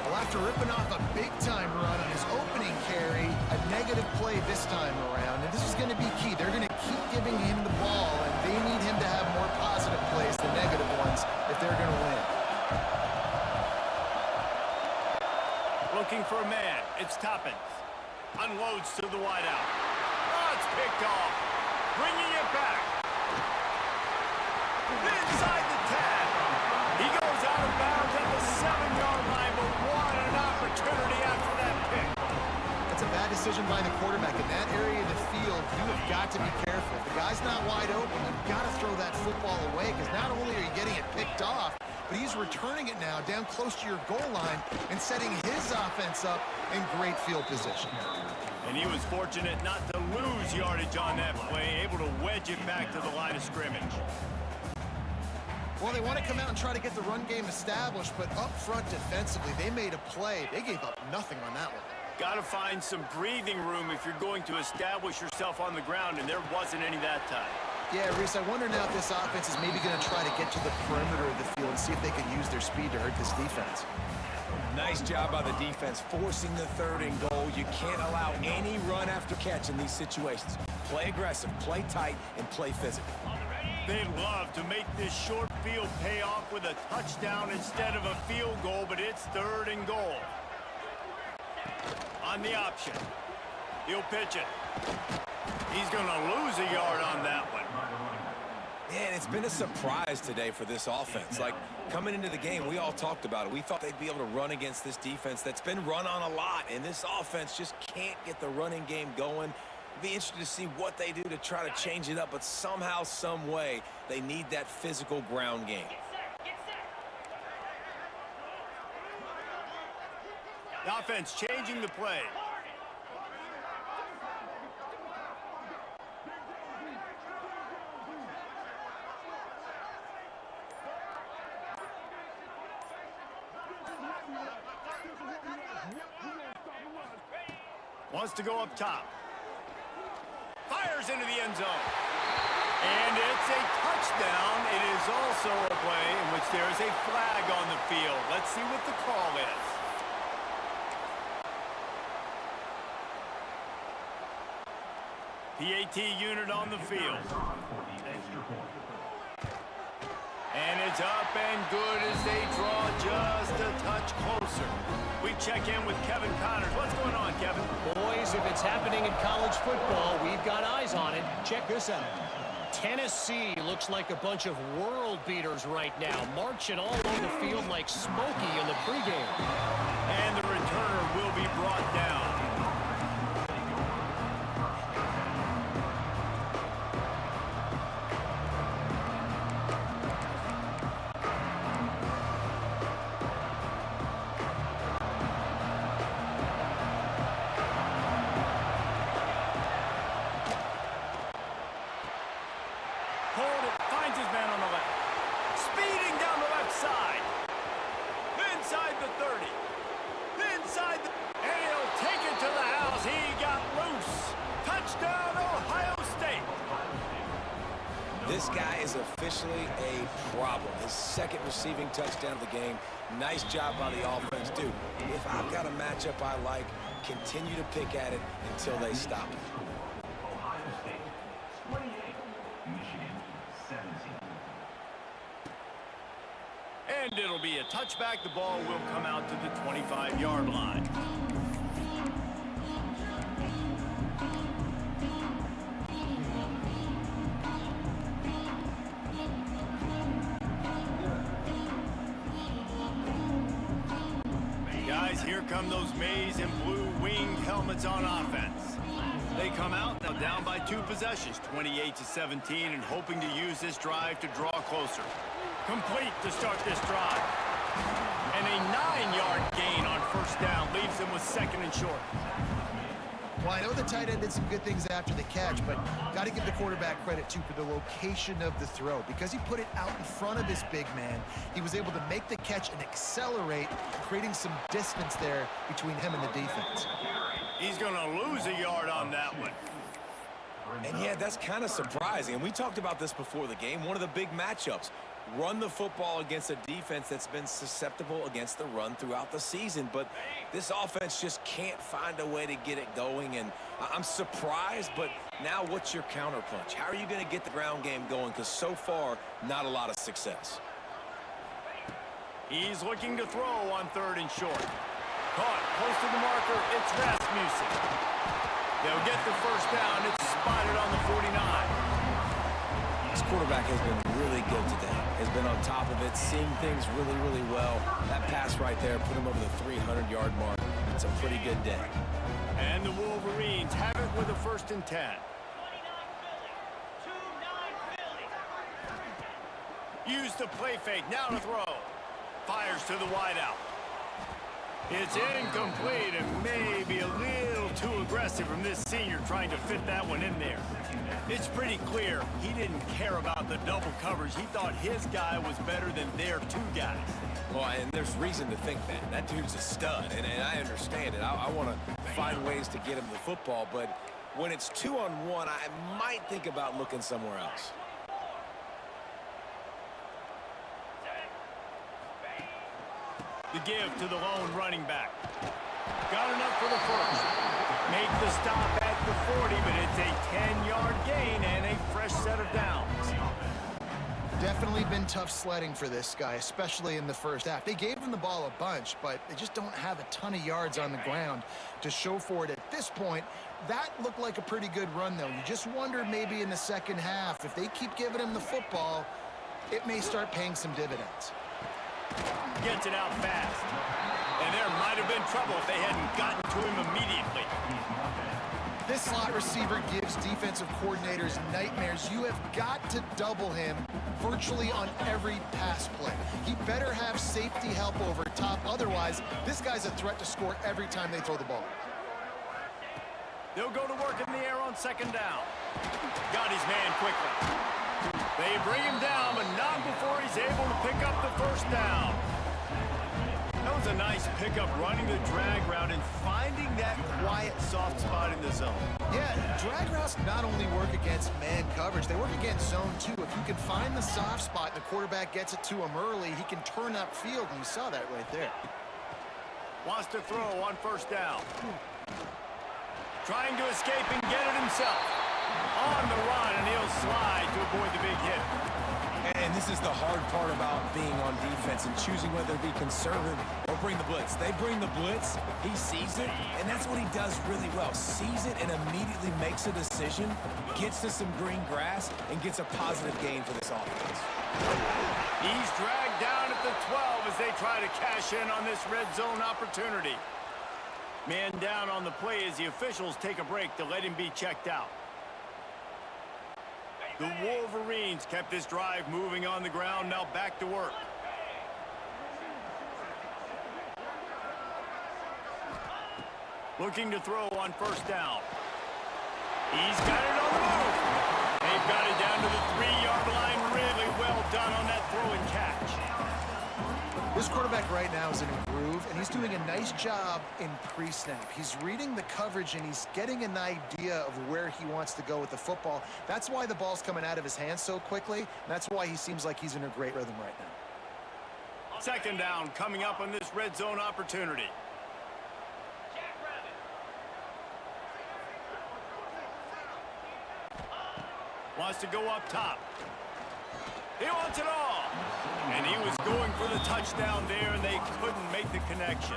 Well, after ripping off a big-time run on his opening carry, a negative play this time around, and this is going to be key. They're going to keep giving him the ball, and they need him to have more positive plays than negative ones if they're going to win. Looking for a man. It's Toppins. Unloads to the wideout. Oh, it's picked off. Bringing it back. Inside the 10. He goes out of bounds at the 7-yard line, but what an opportunity after that pick. That's a bad decision by the quarterback. In that area of the field, you have got to be careful. If the guy's not wide open, you've got to throw that football away, because not only are you getting it picked off, but he's returning it now down close to your goal line and setting his offense up in great field position. And he was fortunate not to lose yardage on that play, able to wedge it back to the line of scrimmage. Well, they want to come out and try to get the run game established, but up front defensively, they made a play. They gave up nothing on that one. Got to find some breathing room if you're going to establish yourself on the ground, and there wasn't any that time. Yeah, Reese, I wonder now if this offense is maybe going to try to get to the perimeter of the field and see if they can use their speed to hurt this defense. Nice job by the defense forcing the third and goal. You can't allow any run after catch in these situations. Play aggressive, play tight, and play physical. They'd love to make this short field pay off with a touchdown instead of a field goal, but it's third and goal. On the option. He'll pitch it. He's going to lose a yard on that one. Man, it's been a surprise today for this offense. Like, coming into the game, we all talked about it. We thought they'd be able to run against this defense that's been run on a lot, and this offense just can't get the running game going. Be interested to see what they do to try to change it up, but somehow, some way, they need that physical ground game. The offense changing the play. Wants to go up top. Fires into the end zone. And it's a touchdown. It is also a play in which there is a flag on the field. Let's see what the call is. PAT unit on the field. And it's up and good as they draw just a touch closer. We check in with Kevin Connors. What's going on, Kevin? Boys, if it's happening in college football, we've got eyes on it. Check this out. Tennessee looks like a bunch of world beaters right now, marching all over the field like Smokey in the pregame. And the returner will be brought down. Finds his man on the left. Speeding down the left side. Inside the 30. Inside the... And he'll take it to the house. He got loose. Touchdown, Ohio State. This guy is officially a problem. His second receiving touchdown of the game. Nice job by the offense. Dude, if I've got a matchup I like, continue to pick at it until they stop it. Ohio State 28, Michigan 17. And it'll be a touchback. The ball will come out to the 25-yard line. Guys, here come those maize and blue winged helmets on offense. They come out now down by 2 possessions, 28-17, and hoping to use this drive to draw closer. Complete to start this drive. And a 9-yard gain on first down leaves them with 2nd and short. Well, I know the tight end did some good things after the catch, but got to give the quarterback credit, too, for the location of the throw. Because he put it out in front of his big man, he was able to make the catch and accelerate, creating some distance there between him and the defense. He's going to lose a yard on that one. And yeah, that's kind of surprising. And we talked about this before the game. One of the big matchups. Run the football against a defense that's been susceptible against the run throughout the season. But this offense just can't find a way to get it going. And I'm surprised, but now what's your counterpunch? How are you going to get the ground game going? Because so far, not a lot of success. He's looking to throw on 3rd and short. Caught close to the marker. It's Rasmussen. They'll get the first down. It's spotted on the 49. This quarterback has been really good today. Has been on top of it, seeing things really, really well. That pass right there put him over the 300-yard mark. It's a pretty good day. And the Wolverines have it with a 1st and 10. Use the play fake. Now to throw. Fires to the wideout. It's incomplete and maybe a little too aggressive from this senior trying to fit that one in there. It's pretty clear he didn't care about the double coverage. He thought his guy was better than their 2 guys. Well, and there's reason to think that. That dude's a stud, and I understand it. I want to find ways to get him the football, but when it's 2-on-1, I might think about looking somewhere else. The give to the lone running back. Got enough for the first. Make the stop at the 40, but it's a 10-yard gain and a fresh set of downs. Definitely been tough sledding for this guy, especially in the first half. They gave him the ball a bunch, but they just don't have a ton of yards on the ground to show for it at this point. That looked like a pretty good run, though. You just wonder maybe in the second half, if they keep giving him the football, it may start paying some dividends. Gets it out fast. And there might have been trouble if they hadn't gotten to him immediately. This slot receiver gives defensive coordinators nightmares. You have got to double him virtually on every pass play. He better have safety help over top. Otherwise, this guy's a threat to score every time they throw the ball. They'll go to work in the air on second down. Got his man quickly. They bring him down, but not before he's able to pick up the first down. That was a nice pickup, running the drag route and finding that quiet, soft spot in the zone. Yeah, drag routes not only work against man coverage, they work against zone too. If you can find the soft spot and the quarterback gets it to him early, he can turn upfield, and you saw that right there. Wants to throw on first down. Trying to escape and get it himself. On the run, and he'll slide to avoid the big hit. And this is the hard part about being on defense and choosing whether to be conservative or bring the blitz. They bring the blitz, he sees it, and that's what he does really well. Sees it and immediately makes a decision, gets to some green grass, and gets a positive gain for this offense. He's dragged down at the 12 as they try to cash in on this red zone opportunity. Man down on the play as the officials take a break to let him be checked out. The Wolverines kept this drive moving on the ground, now back to work. Looking to throw on first down. He's got it on the move. They've got it down to the 3-yard line. Really well done on that throw and catch. This quarterback right now is in a groove, and he's doing a nice job in pre-snap. He's reading the coverage, and he's getting an idea of where he wants to go with the football. That's why the ball's coming out of his hands so quickly, and that's why he seems like he's in a great rhythm right now. Second down coming up on this red zone opportunity. Wants to go up top. He wants it all. And he was going for the touchdown there, and they couldn't make the connection.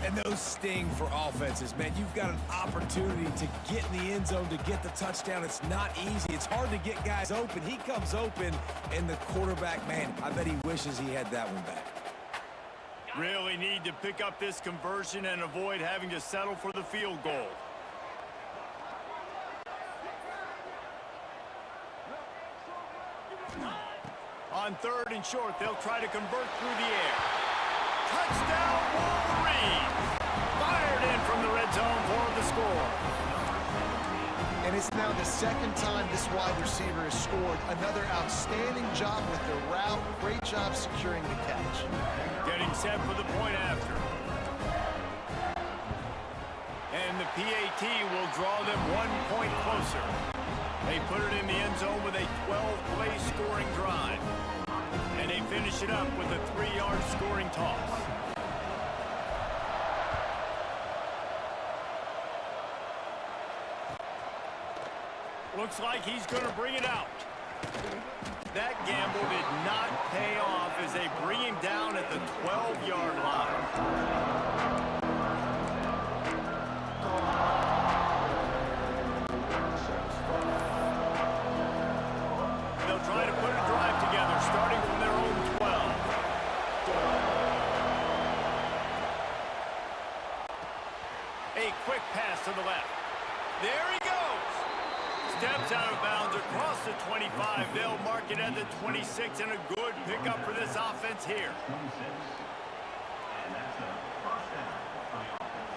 And those sting for offenses, man. You've got an opportunity to get in the end zone, to get the touchdown. It's not easy. It's hard to get guys open. He comes open, and the quarterback, man, I bet he wishes he had that one back. Really need to pick up this conversion and avoid having to settle for the field goal. On third and short, they'll try to convert through the air. Touchdown, Wolverines! Fired in from the red zone for the score. And it's now the second time this wide receiver has scored. Another outstanding job with the route. Great job securing the catch. Getting set for the point after. And the PAT will draw them 1 point closer. They put it in the end zone with a 12-play scoring drive. And they finish it up with a 3-yard scoring toss. Looks like he's going to bring it out. That gamble did not pay off as they bring him down at the 12-yard line. They'll try to put a drive together, starting from their own 12. A quick pass to the left. There he goes. Steps out of bounds across the 25. They'll mark it at the 26, and a good pickup for this offense here. 26. And that's a first down for the offense.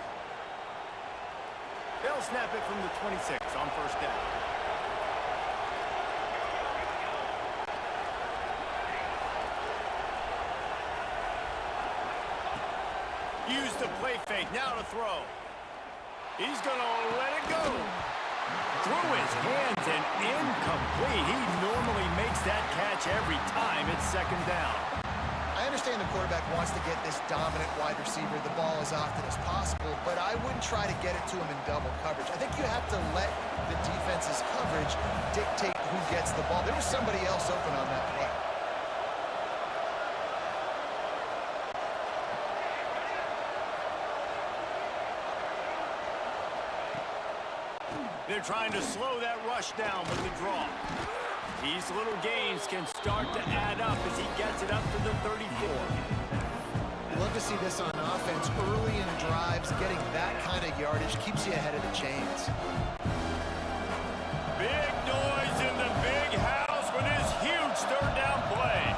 They'll snap it from the 26 on first down. Use the play fake, now to throw. He's going to let it go. Through his hands and incomplete. He normally makes that catch every time. It's second down. I understand the quarterback wants to get this dominant wide receiver the ball as often as possible, but I wouldn't try to get it to him in double coverage. I think you have to let the defense's coverage dictate who gets the ball. There was somebody else open on that play. They're trying to slow that rush down with the draw. These little gains can start to add up as he gets it up to the 34. Love to see this on offense early in drives. drives, getting that kind of yardage keeps you ahead of the chains. Big noise in the big house with his huge third down play.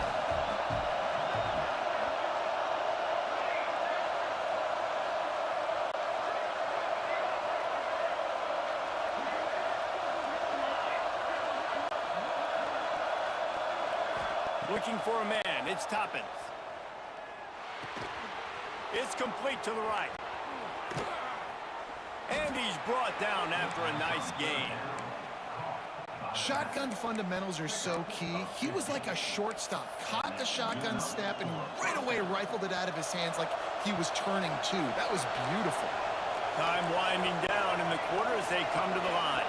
Looking for a man. It's Toppins. It's complete to the right. And he's brought down after a nice gain. Shotgun fundamentals are so key. He was like a shortstop. Caught the shotgun snap and right away rifled it out of his hands like he was turning two. That was beautiful. Time winding down in the quarter as they come to the line.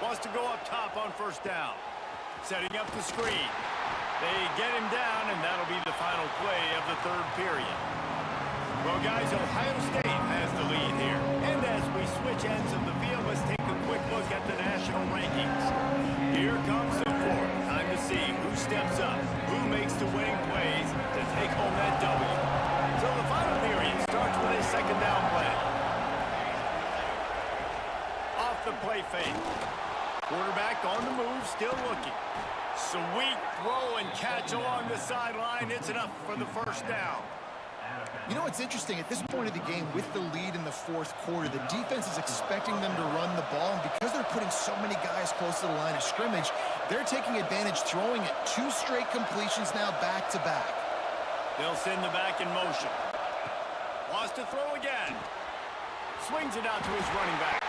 Wants to go up top on first down. Setting up the screen. They get him down, and that'll be the final play of the third period. Well, guys, Ohio State has the lead here. And as we switch ends of the field, let's take a quick look at the national rankings. Here comes the fourth. Time to see who steps up, who makes the winning plays to take home that W. So the final period starts with a second down play. Off the play fake. Quarterback on the move, still looking. Sweet throw and catch along the sideline. It's enough for the first down. You know what's interesting? At this point of the game, with the lead in the fourth quarter, the defense is expecting them to run the ball, and because they're putting so many guys close to the line of scrimmage, they're taking advantage, throwing it. 2 straight completions now back-to-back. They'll send the back in motion. Wants to throw again. Swings it out to his running back.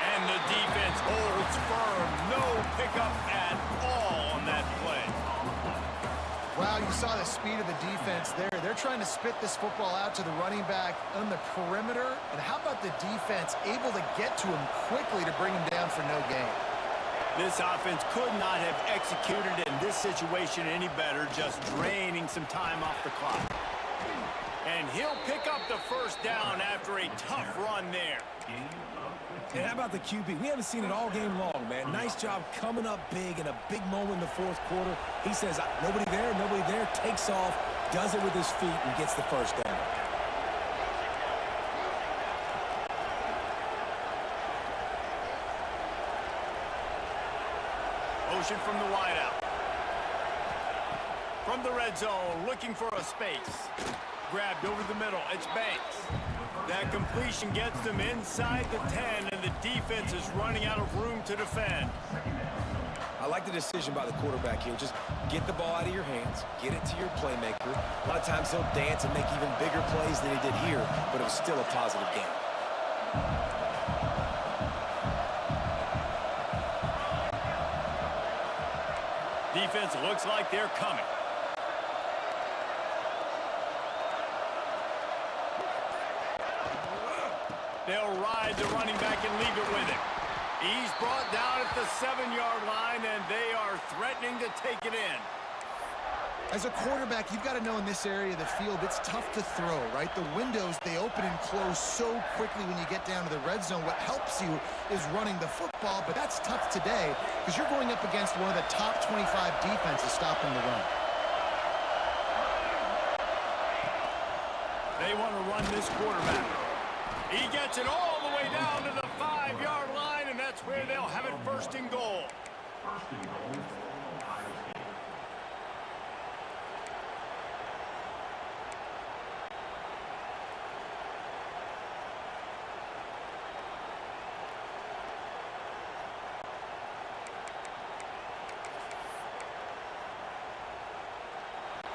And the defense holds firm. No pickup at all on that play. Wow, you saw the speed of the defense there. They're trying to spit this football out to the running back on the perimeter. And how about the defense able to get to him quickly to bring him down for no gain? This offense could not have executed in this situation any better, just draining some time off the clock. And he'll pick up the first down after a tough run there. And how about the QB? We haven't seen it all game long, man. Nice job coming up big in a big moment in the fourth quarter. He says, nobody there, takes off, does it with his feet, and gets the first down. Motion from the wideout. From the red zone, looking for a space. Grabbed over the middle. It's Banks. That completion gets them inside the 10, and the defense is running out of room to defend. I like the decision by the quarterback here. Just get the ball out of your hands, get it to your playmaker. A lot of times he'll dance and make even bigger plays than he did here, but it was still a positive game. Defense looks like they're coming. They'll ride the running back and leave it with him. He's brought down at the 7-yard line, and they are threatening to take it in. As a quarterback, you've got to know in this area of the field, it's tough to throw, right? The windows, they open and close so quickly when you get down to the red zone. What helps you is running the football, but that's tough today because you're going up against one of the top 25 defenses stopping the run. They want to run this quarterback. He gets it all the way down to the 5-yard line, and that's where they'll have it first and goal. First and goal, Ohio State.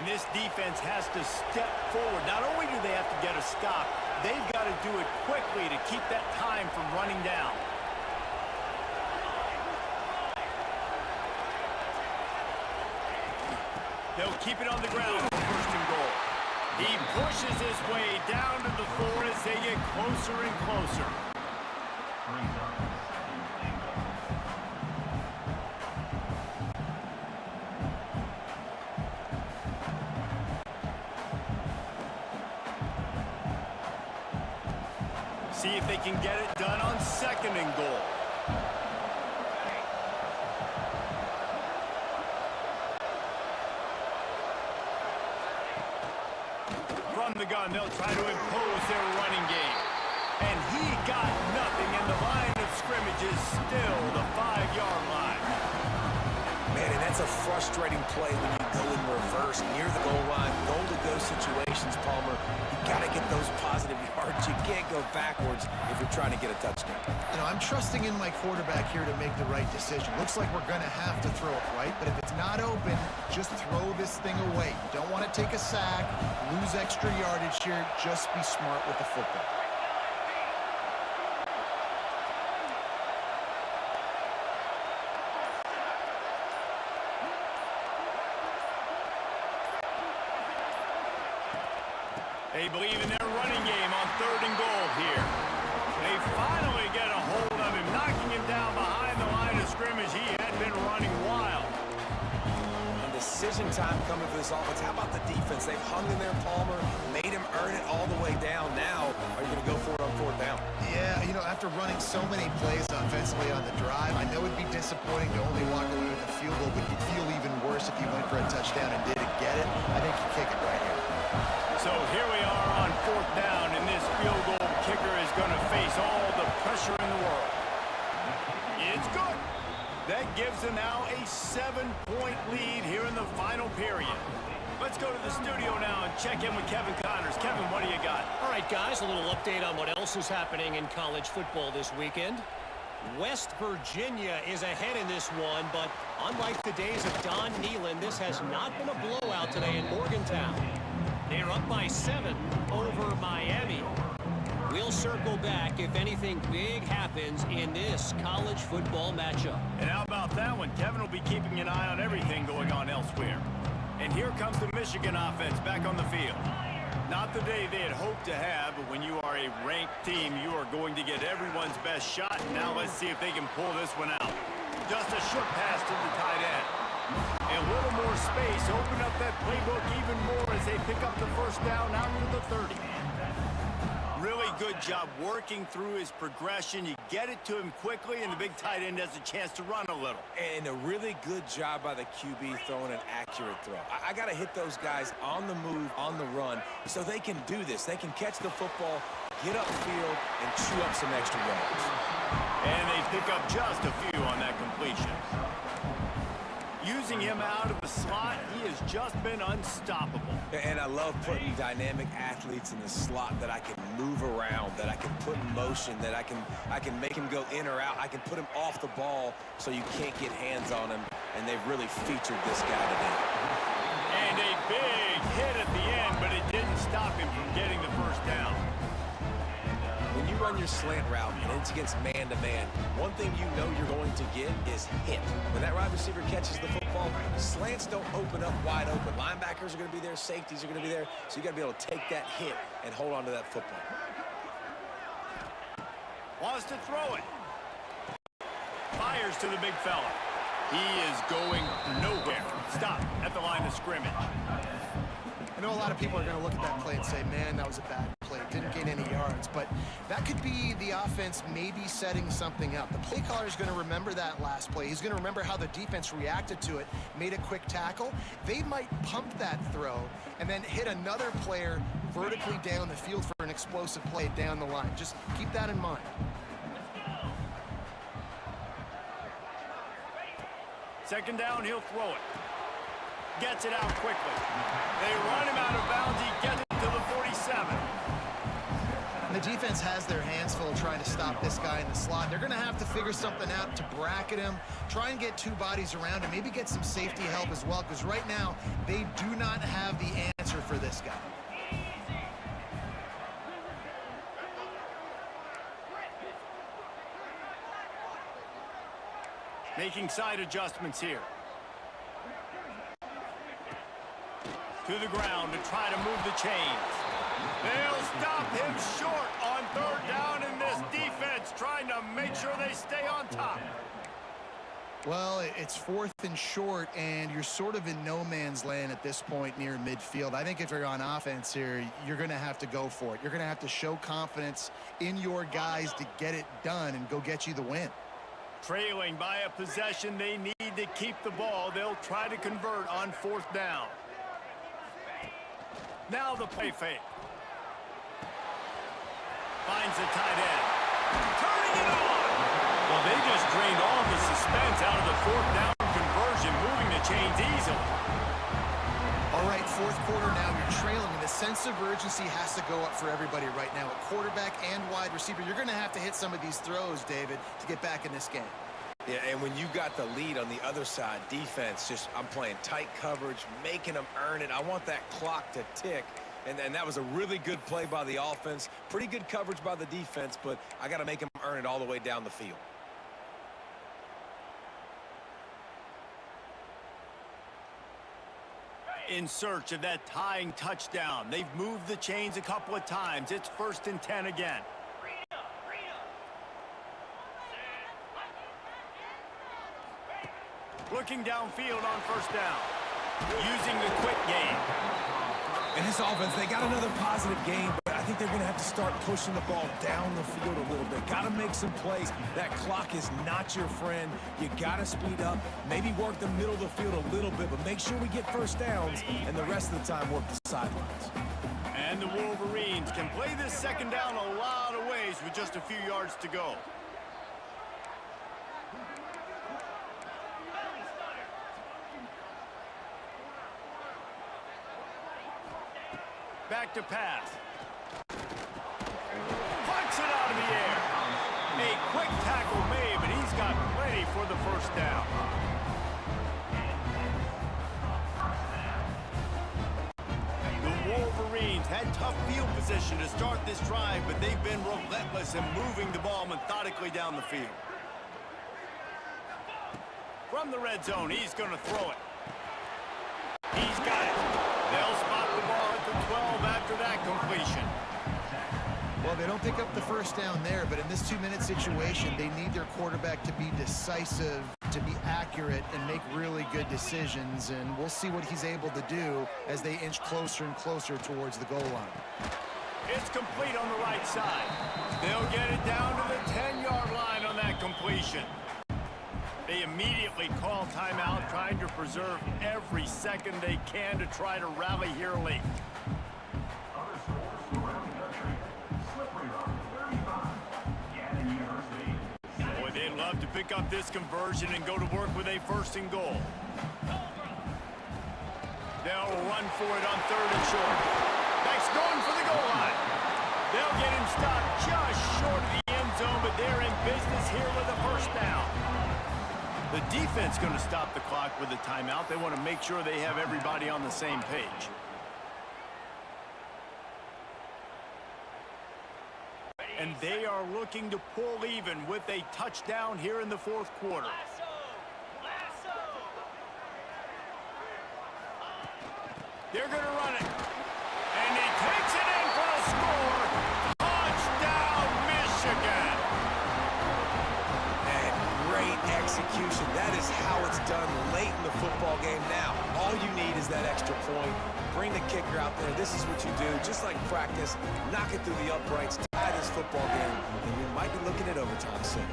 And this defense has to step forward. Not only do they have to get a stop, they've got to do it quickly to keep that time from running down. They'll keep it on the ground for first and goal. He pushes his way down to the 4 as they get closer and closer. Brings up the second and goal. See if they can get it done on second and goal. From the gun, they'll try to impose their running game. And he got nothing, and the line of scrimmage is still the 5-yard line. Man, and that's a frustrating play when you go in reverse near the goal line. Goal-to-go situations, Palmer. You got to get those positive yards. You can't go backwards if you're trying to get a touchdown. You know, I'm trusting in my quarterback here to make the right decision. Looks like we're going to have to throw it, right? But if it's not open, just throw this thing away. You don't want to take a sack, lose extra yardage here. Just be smart with the football. They believe in their running game on 3rd and goal here. They finally get a hold of him, knocking him down behind the line of scrimmage. He had been running wild. And decision time coming for this offense. How about the defense? They've hung in there, Palmer, made him earn it all the way down. Now, are you going to go for it on 4th down? Yeah, you know, after running so many plays offensively on the drive, I know it'd be disappointing to only walk away with a field goal, but you'd feel even worse if you went for a touchdown and didn't get it. I think you kick it right here. So here we are on 4th down, and this field goal kicker is going to face all the pressure in the world. It's good. That gives them now a 7-point lead here in the final period. Let's go to the studio now and check in with Kevin Connors. Kevin, what do you got? All right, guys, a little update on what else is happening in college football this weekend. West Virginia is ahead in this one, but unlike the days of Don Nehlen, this has not been a blowout today in Morgantown. They're up by 7 over Miami. We'll circle back if anything big happens in this college football matchup. And how about that one? Kevin will be keeping an eye on everything going on elsewhere. And here comes the Michigan offense back on the field. Not the day they had hoped to have, but when you are a ranked team, you are going to get everyone's best shot. Now let's see if they can pull this one out. Just a short pass to the tight end. And a little more space, open up that playbook even more as they pick up the 1st down out to the 30. Really good job working through his progression. You get it to him quickly, and the big tight end has a chance to run a little. And a really good job by the QB throwing an accurate throw. I got to hit those guys on the move, on the run, so they can do this. They can catch the football, get upfield, and chew up some extra yards. And they pick up just a few on that completion. Using him out of the slot, he has just been unstoppable. And I love putting dynamic athletes in the slot that I can move around, that I can put in motion, that I can make him go in or out. I can put him off the ball so you can't get hands on him, and they've really featured this guy today. And a big hit at the end, but it didn't stop him from getting the 1st down. When you run your slant route and it's against man-to-man, one thing you know you're going to get is hit. When that wide receiver catches the football, slants don't open up wide open. Linebackers are going to be there, safeties are going to be there, so you got to be able to take that hit and hold on to that football. Wants to throw it. Fires to the big fella. He is going nowhere. Stop at the line of scrimmage. I know a lot of people are going to look at that play and say, man, that was a bad play. Didn't gain any yards. But that could be the offense maybe setting something up. The play caller is going to remember that last play. He's going to remember how the defense reacted to it, made a quick tackle. They might pump that throw and then hit another player vertically down the field for an explosive play down the line. Just keep that in mind. Second down, he'll throw it. Gets it out quickly. They run him out of bounds. He gets it to the 47. And the defense has their hands full trying to stop this guy in the slot. They're going to have to figure something out to bracket him, try and get 2 bodies around him, maybe get some safety help as well, because right now they do not have the answer for this guy. Making side adjustments here. To the ground to try to move the chains. They'll stop him short on 3rd down, in this defense trying to make sure they stay on top. Well, it's 4th and short, and you're sort of in no man's land at this point near midfield. I think if you're on offense here, you're going to have to go for it. You're going to have to show confidence in your guys to get it done and go get you the win. Trailing by a possession, they need to keep the ball. They'll try to convert on 4th down. Now the play fake. Finds the tight end. Turning it on! Well, they just drained all the suspense out of the fourth down conversion, moving the chains easily. All right, fourth quarter now, you're trailing, and the sense of urgency has to go up for everybody right now. At quarterback and wide receiver, you're going to have to hit some of these throws, David, to get back in this game. Yeah, and when you got the lead on the other side, defense, I'm playing tight coverage, making them earn it. I want that clock to tick. And that was a really good play by the offense. Pretty good coverage by the defense, but I got to make them earn it all the way down the field. In search of that tying touchdown. They've moved the chains a couple of times. It's 1st and 10 again. Looking downfield on 1st down. Using the quick game. And this offense, they got another positive game, but I think they're going to have to start pushing the ball down the field a little bit. Got to make some plays. That clock is not your friend. You got to speed up, maybe work the middle of the field a little bit, but make sure we get first downs, and the rest of the time work the sidelines. And the Wolverines can play this 2nd down a lot of ways with just a few yards to go. Back to pass. Punts it out of the air. A quick tackle made, but he's got plenty for the 1st down. The Wolverines had tough field position to start this drive, but they've been relentless in moving the ball methodically down the field. From the red zone, he's going to throw it. He's got it. They'll spot the ball at the 12 after that completion. Well, they don't pick up the 1st down there, but in this 2-minute situation, they need their quarterback to be decisive, to be accurate, and make really good decisions. And we'll see what he's able to do as they inch closer and closer towards the goal line. It's complete on the right side. They'll get it down to the 10-yard line on that completion. They immediately call timeout, trying to preserve every second they can to try to rally here late. Other scores around the country. Slippery Rock, 35. Gannon University. Boy, they'd love to pick up this conversion and go to work with a 1st and goal. They'll run for it on 3rd and short. Beck's going for the goal line. They'll get him stopped just short of the end zone, but they're in business here with a 1st down. The defense going to stop the clock with a timeout. They want to make sure they have everybody on the same page. And they are looking to pull even with a touchdown here in the 4th quarter. They're going to run it. And he takes it in for a score. Touchdown, Michigan. And great execution. That is how it's done late in the football game. Now, all you need is that extra point. Bring the kicker out there. This is what you do. Just like practice, knock it through the uprights, tie this football game, and we might be looking at overtime soon.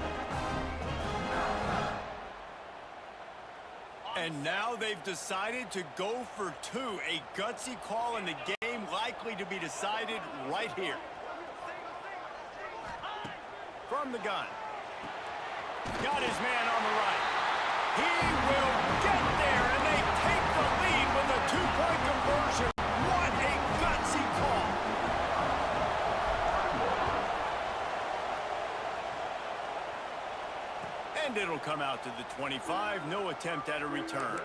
And now they've decided to go for 2. A gutsy call in the game likely to be decided right here. From the gun. Got his man on the right. He will get there, and they take the lead with a 2-point conversion. What a gutsy call. And it'll come out to the 25. No attempt at a return.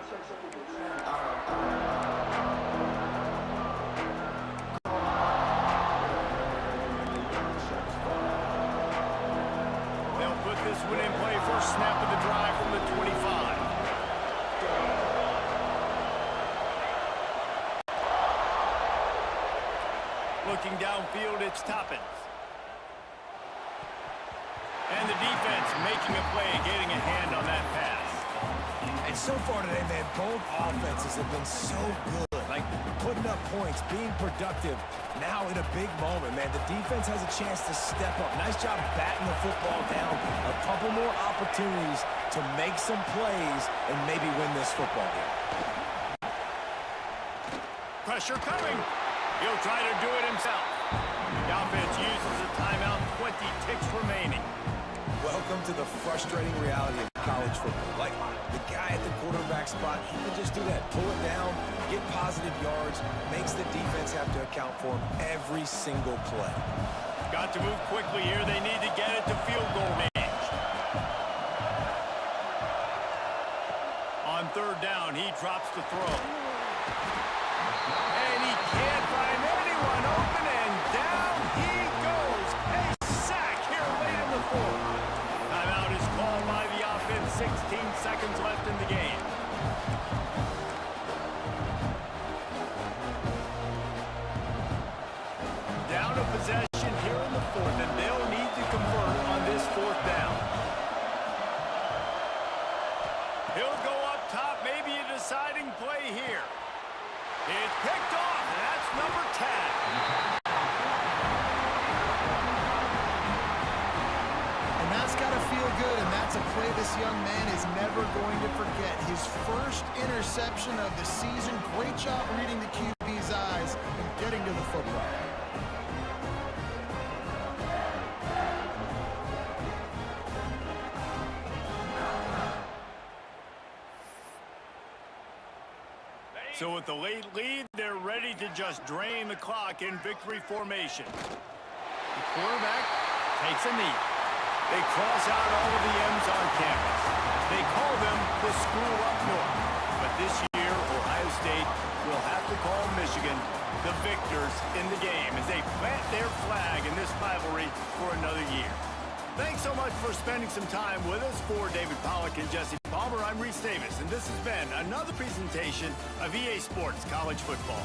They'll put this one in play. First snap of the drive from the 25. Looking downfield, it's Toppins. And the defense making a play, getting a hand on that pass. And so far today, man, both offenses have been so good. Like putting up points, being productive. Now in a big moment, man, the defense has a chance to step up. Nice job batting the football down. A couple more opportunities to make some plays and maybe win this football game. Pressure coming. He'll try to do it himself. The offense uses a timeout, 20 ticks remaining. Welcome to the frustrating reality of college football. Like, the guy at the quarterback spot, he can just do that. Pull it down, get positive yards, makes the defense have to account for him every single play. Got to move quickly here. They need to get it to field goal range. On third down, he drops the throw. And he can't find anyone open, and down he goes. A sack here late in the fourth. Timeout is called by the offense. 16 seconds left in the game. Down a possession here in the fourth, and they'll need to convert on this fourth down. He'll go up top, maybe a deciding play here. It's picked off, and that's number 10. And that's got to feel good, and that's a play this young man is never going to forget. His first interception of the season. Great job reading the QB's eyes and getting to the football. So with the late lead, they're ready to just drain the clock in victory formation. The quarterback takes a knee. They cross out all of the M's on campus. They call them the school up north. But this year, Ohio State will have to call Michigan the victors in the game as they plant their flag in this rivalry for another year. Thanks so much for spending some time with us. For David Pollack and Jesse Palmer, I'm Reese Davis, and this has been another presentation of EA Sports College Football.